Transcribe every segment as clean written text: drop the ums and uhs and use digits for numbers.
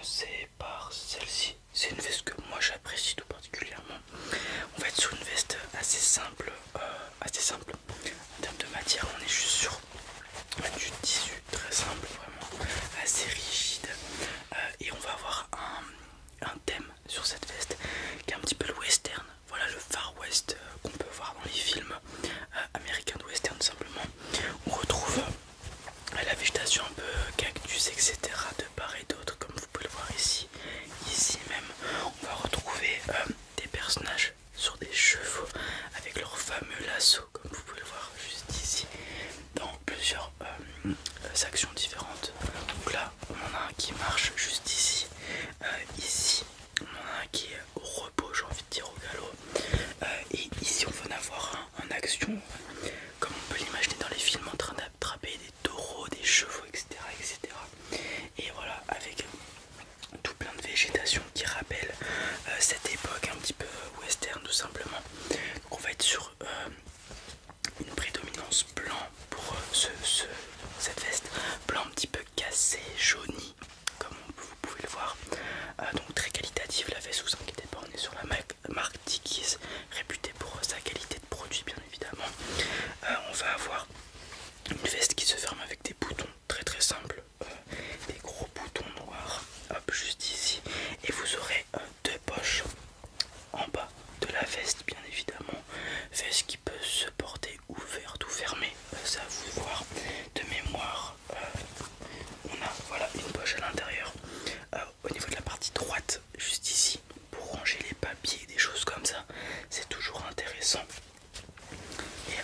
commencer par celle-ci. C'est une veste que moi j'apprécie tout particulièrement. On va être sur une veste assez simple, en termes de matière. On est juste sur du tissu très simple, vraiment assez rigide, et on va avoir un thème sur cette veste qui est un petit peu le western. Voilà, le Far West qu'on peut voir dans les films américains de western. Simplement, on retrouve la végétation un peu cactus, etc. de part et d'autre, comme vous pouvez le voir ici. Ici même, on va retrouver des personnages sur des chevaux avec leur fameux lasso, comme vous pouvez le voir juste ici, dans plusieurs actions différentes. Donc là, on en a un qui marche juste ici. Ici, on en a un qui est au repos, j'ai envie de dire, au galop. Et ici, on va en avoir un en action, comme on peut l'imaginer dans les films, en train d'attraper des taureaux, des chevaux, etc., etc. Et voilà, avec tout plein de végétation qui rappelle cette époque un petit peu western, tout simplement. Donc on va être sur une prédominance blanc pour cette veste, blanc un petit peu cassé, jauni, comme vous pouvez le voir. Donc très qualitative la veste, vous inquiétez pas, on est sur la marque Dickies, réputée pour sa qualité de produit bien évidemment. On va avoir une veste qui se ferme avec des boutons très très simples, des gros boutons noirs, hop, juste ici, et vous aurez deux poches en bas de la veste bien évidemment. Veste qui peut se porter ouverte ou fermée, ça à vous de voir. De mémoire, on a voilà une poche à l'intérieur, au niveau de la partie droite, juste ici, pour ranger les papiers, des choses comme ça. C'est toujours intéressant. Et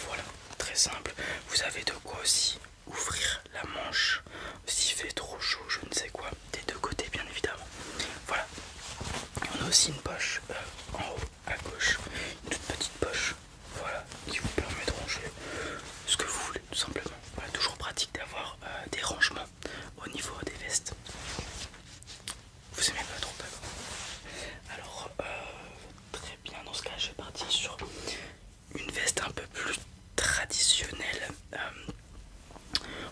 voilà, très simple. Vous avez de quoi aussi ouvrir la manche s'il fait trop chaud, je ne sais quoi, des deux côtés bien évidemment. Voilà. Et on a aussi une poche en haut à gauche, une toute petite poche, voilà, qui vous permet de ranger ce que vous voulez tout simplement. Voilà, toujours pratique d'avoir des rangements au niveau des vestes. Vous aimez pas trop, d'accord? Alors très bien, dans ce cas je vais partir sur une veste un peu plus traditionnelle.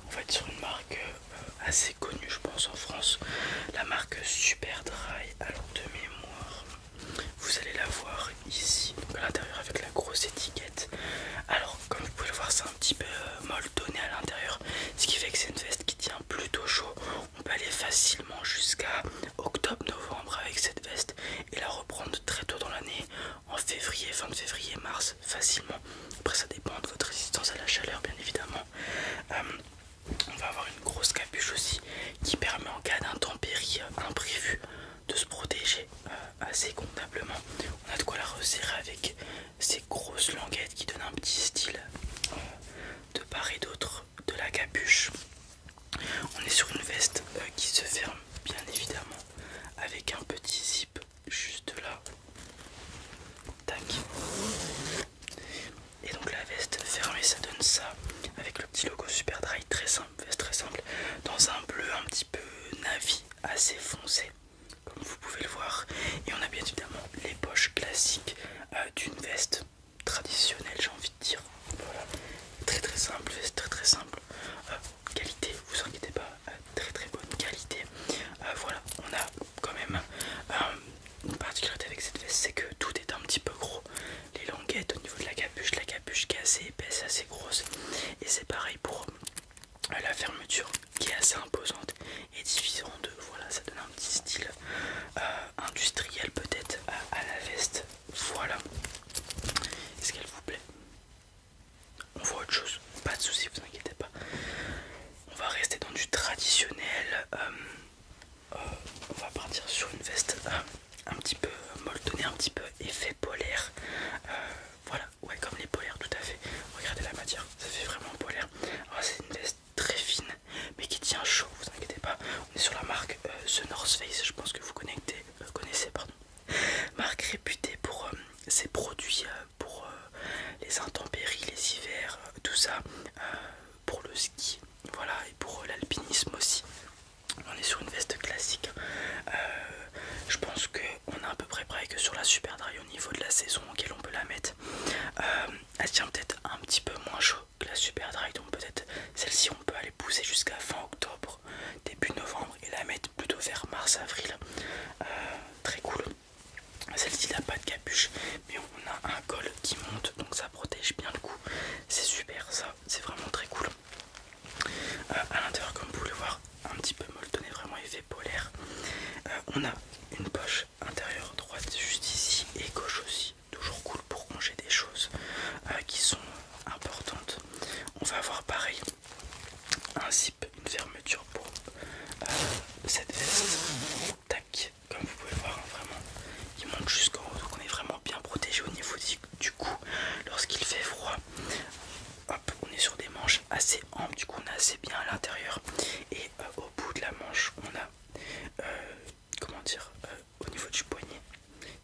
On va être sur une marque assez connue je pense en France, la marque Superdry. Alors de mémoire, vous allez la voir ici, donc à l'intérieur avec la grosse étiquette. Alors comme vous pouvez le voir, c'est un petit peu molletonné à l'intérieur, ce qui fait que c'est une veste qui tient plutôt chaud. On peut aller facilement jusqu'à octobre-novembre avec cette veste et la reprendre très tôt dans l'année, en février, fin de février, mars, facilement. Après ça dépend de votre résistance à la chaleur bien évidemment. On va avoir une grosse capuche aussi qui permet en cas d'intempéries imprévues de se protéger assez convenablement. On a de quoi la resserrer avec ces grosses languettes qui donnent un petit style de part et d'autre de la capuche. On est sur une veste qui se ferme bien évidemment avec un petit zip juste là. Tac. Et donc la veste fermée, ça donne ça avec le petit logo Superdry, très simple, veste très simple, dans un bleu un petit peu navy assez foncé comme vous pouvez le voir. Et on a bien évidemment les poches classiques d'une veste traditionnelle, j'ai envie de dire. Voilà, très très simple, veste très très simple, qualité, vous inquiétez pas, très très bonne qualité. Voilà, on a quand même une particularité avec cette veste, c'est que tout est un petit peu gros. Les languettes au niveau de la capuche qui est assez épaisse, assez grosse, et c'est pareil pour la fermeture qui est assez imposante et divisée en deux. Voilà, ça donne un petit style industriel peut-être à la veste. Voilà. Est-ce qu'elle vous plaît? On voit autre chose, pas de soucis, vous inquiétez pas. On va rester dans du traditionnel. On va partir sur une veste un petit peu molletonnée, un petit peu effet polaire. Voilà, ouais, comme les polaires, tout à fait. Regardez la matière, ça fait vraiment polaire. Alors c'est une veste très fine, mais qui tient chaud, vous inquiétez pas. On est sur la marque The North Face, je pense que vous connaissez, pardon. Marque réputée pour ses produits pour les intempéries, les hivers, tout ça, pour le ski, voilà, et pour l'alpinisme aussi. On est sur une veste classique. Je pense qu'on est à peu près pareil que sur la Superdry au niveau de la saison auquel on peut la mettre. Elle tient peut-être un petit peu moins chaud que la Superdry, donc peut-être celle-ci on peut aller pousser jusqu'à fin octobre, début novembre, et la mettre plutôt vers mars, On a une poche intérieure droite juste ici et gauche aussi. Toujours cool pour ranger des choses qui sont importantes. On va avoir pareil un zip, une fermeture pour cette veste. Tac, comme vous pouvez le voir, hein, vraiment, il monte jusqu'en haut, donc on est vraiment bien protégé au niveau du cou lorsqu'il fait froid. Hop, on est sur des manches assez amples, du coup on est assez bien à l'intérieur. Et au bout de la manche, on a comment dire, au niveau du poignet,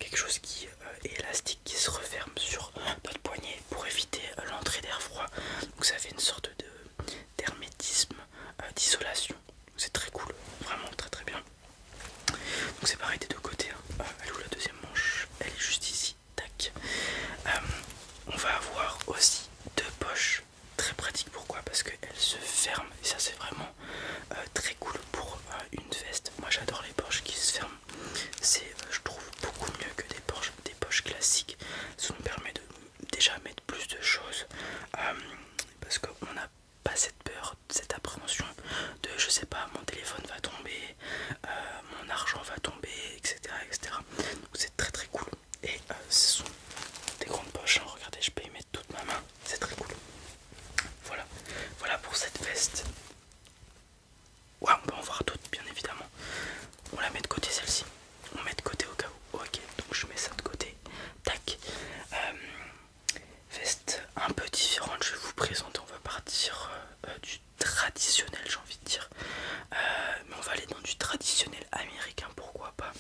quelque chose qui est élastique, qui se referme sur notre poignet pour éviter l'entrée d'air froid. Donc ça fait une sorte d'hermétisme, d'isolation. C'est très cool, vraiment très très bien. Donc c'est pareil des deux côtés, hein. Elle est où la deuxième manche? Elle est juste ici, tac. On va avoir aussi deux poches, très pratiques. Pourquoi? Parce qu'elles se ferment et ça c'est vraiment très cool pour une veste. Moi j'adore les poches qui se ferment, c'est je trouve beaucoup mieux que des poches classiques. Ça nous permet de déjà mettre plus de choses parce qu'on n'a pas cette peur, cette appréhension de je sais pas, mon téléphone va tomber, mon argent va tomber, etc. etc. Donc c'est très très cool. Et ce sont des grandes poches, hein. Regardez, je peux y mettre toute ma main, c'est très cool. Voilà, voilà pour cette veste. Ouais, on peut en voir d'autres bien évidemment. On la met de côté celle-ci. On met de côté au cas où. Ok, donc je mets ça de côté. Tac. Veste un peu différente, je vais vous présenter. On va partir du traditionnel, j'ai envie de dire. Mais on va aller dans du traditionnel américain, pourquoi pas.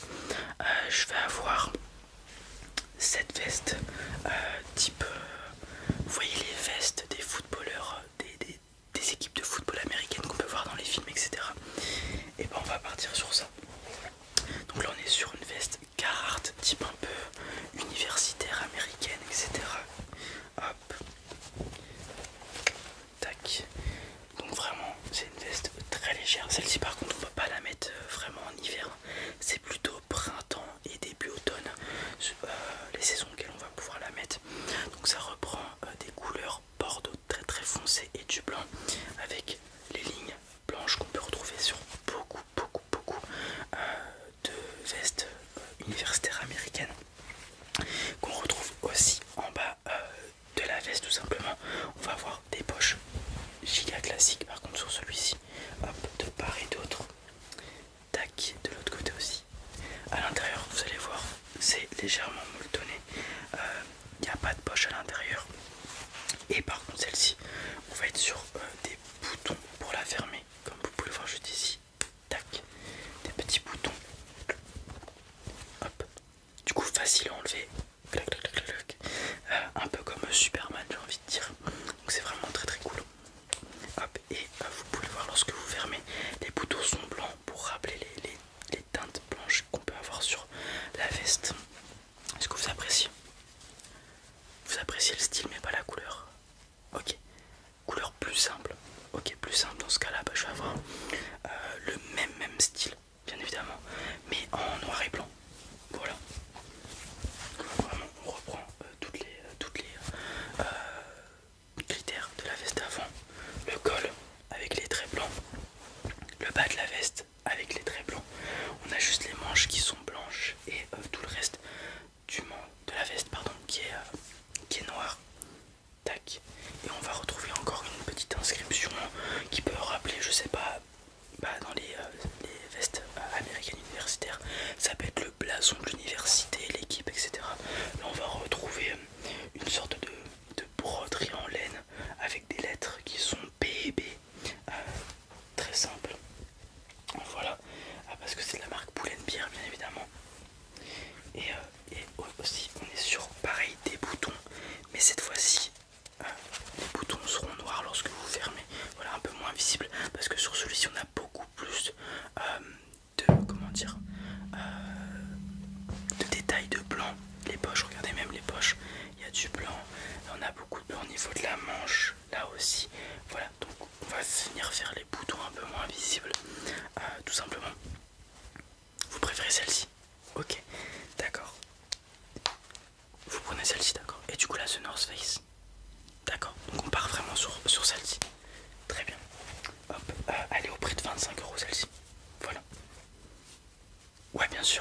Je vais avoir cette veste type... vous voyez les vestes des footballeurs, des équipes de football américaines qu'on peut voir dans les films, etc. Et ben on va partir sur ça. Donc là on est sur une veste Carhartt type un peu universitaire américaine, etc. Hop. Tac. Donc vraiment c'est une veste très légère. Celle-ci par contre on peut pas la mettre vraiment en hiver. C'est plutôt printemps et début automne, les saisons auxquelles on va pouvoir la mettre. Donc ça reprend des couleurs bordeaux très très foncées et du blanc avec les lignes blanches qu'on peut retrouver sur beaucoup de vestes universitaires américaines, qu'on retrouve aussi en bas de la veste tout simplement. On va avoir des poches giga classiques par contre sur celui-ci, hop, de part et d'autre. Tac, de l'autre côté aussi. À l'intérieur vous allez voir, c'est légèrement molletonné, il n'y a pas de poche à l'intérieur. Et par contre celle-ci, on va être sur des boutons pour la fermer, comme vous pouvez le voir juste ici. Tac, des petits boutons. Hop. Du coup facile à enlever. Clac, clac, clac, clac. Un peu comme Superman, j'ai envie de dire. Donc c'est vraiment très très cool. Hop, et vous pouvez le voir lorsque vous fermez, les boutons sont blancs pour rappeler les teintes blanches qu'on peut avoir sur la veste. Est-ce que vous appréciez? Vous appréciez le style mais pas la couleur? Ok, couleur plus simple. Ok, plus simple dans ce cas là, bah, je vais avoir le même style bien évidemment, mais en noir et blanc. Voilà. Vraiment on reprend toutes les critères de la veste avant. Le col avec les traits blancs, le bas de la veste avec les traits blancs. On a juste les manches qui sont blanches et tout le reste de la veste pardon, qui est noir. Tac. Et on va retrouver encore une petite inscription qui peut rappeler, je sais pas, dans les vestes américaines universitaires, ça peut être le blason de l'université, l'équipe, etc. Là on va retrouver une sorte de broderie en laine avec des lettres qui sont P et B, très simple. Voilà, parce que c'est de la marque Pull&Bear bien évidemment. Et aussi on est sur pareil des boutons, mais cette fois-ci les boutons seront noirs lorsque vous fermez. Voilà, un peu moins visible parce que sur celui-ci on a beaucoup plus de comment dire de détails de blanc. Les poches, regardez même les poches, il y a du blanc. On a beaucoup de blanc au niveau de la manche, là aussi. Voilà, donc on va venir faire les boutons un peu moins visibles, tout simplement. Vous préférez celle-ci? Ok, d'accord. Vous prenez celle-ci, d'accord. Et du coup là, The North Face. D'accord, donc on part vraiment sur celle-ci. Très bien. Hop, elle est au prix de 25 € celle-ci. Voilà. Ouais, bien sûr.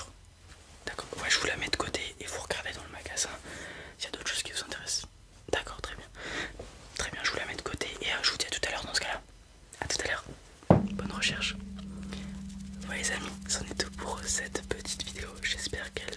recherche. Voilà les amis, c'en est tout pour cette petite vidéo. J'espère qu'elle